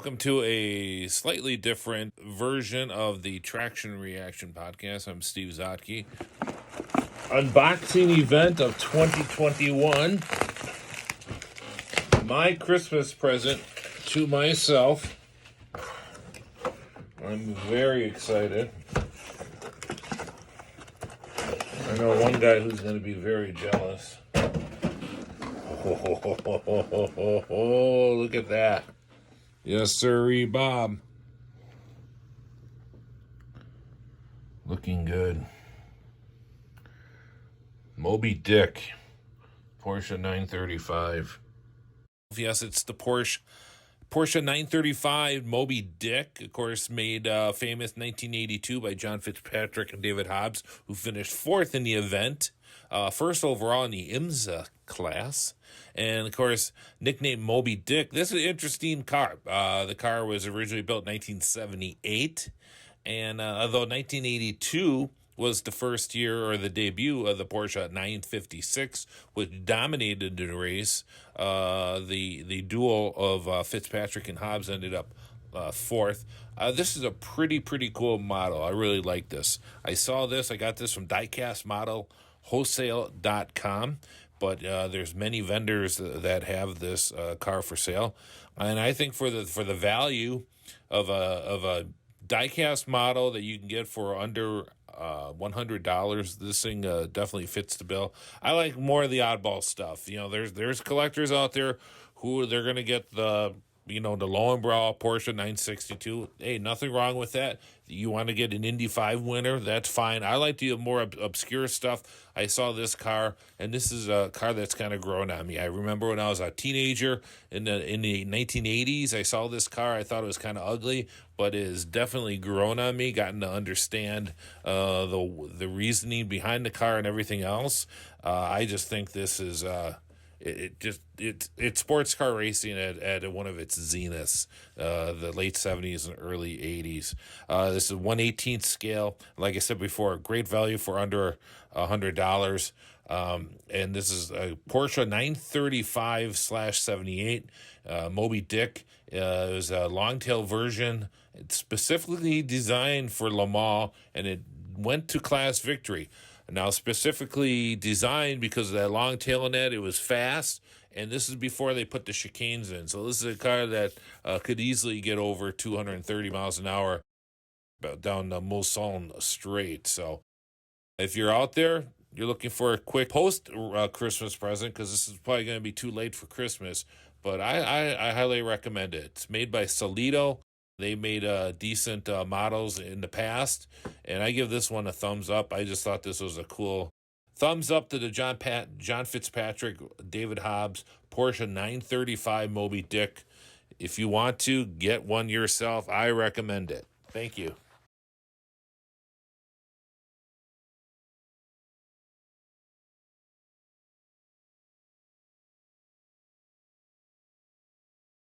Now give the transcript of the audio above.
welcome to a slightly different version of the Traction Reaction podcast. I'm Steve Zotke. Unboxing event of 2021. My Christmas present to myself. I'm very excited. I know one guy who's going to be very jealous. Oh, look at that. Yes, sirree, Bob. Looking good. Moby Dick. Porsche 935. Yes, it's the Porsche 935 Moby Dick, of course, made famous 1982 by John Fitzpatrick and David Hobbs, who finished fourth in the event, first overall in the IMSA class. And, of course, nicknamed Moby Dick. This is an interesting car. The car was originally built in 1978, and although 1982 was the first year or the debut of the Porsche 956, which dominated the race. The duel of Fitzpatrick and Hobbs ended up fourth. This is a pretty cool model. I really like this. I got this from diecastmodelwholesale.com, but there's many vendors that have this car for sale. And I think for the value of a diecast model that you can get for under $100, this thing definitely fits the bill. I like more of the oddball stuff. You know, there's collectors out there who they're gonna get the lowbrow Porsche 962. Hey, nothing wrong with that. You want to get an Indy 5 winner, that's fine. I like the more obscure stuff. I saw this car, and this is a car that's kind of grown on me. I remember when I was a teenager in the 1980s, I saw this car. I thought it was kind of ugly, but it has definitely grown on me, gotten to understand the reasoning behind the car and everything else. I just think this is... It's sports car racing at one of its zeniths, the late 70s and early 80s. This is 1/18th scale. Like I said before, great value for under $100. And this is a Porsche 935/78 Moby Dick. It was a long-tail version. It's specifically designed for Le Mans, and it went to class victory. Now, specifically designed because of that long tail in it was fast, and this is before they put the chicanes in. So this is a car that could easily get over 230 miles an hour down the Mulsanne Straight. So if you're out there, you're looking for a quick post-Christmas present, because this is probably going to be too late for Christmas, but I highly recommend it. It's made by Solido. They made decent models in the past, and I give this one a thumbs up. I just thought this was a cool thumbs up to the John Fitzpatrick, David Hobbs, Porsche 935 Moby Dick. If you want to get one yourself, I recommend it. Thank you.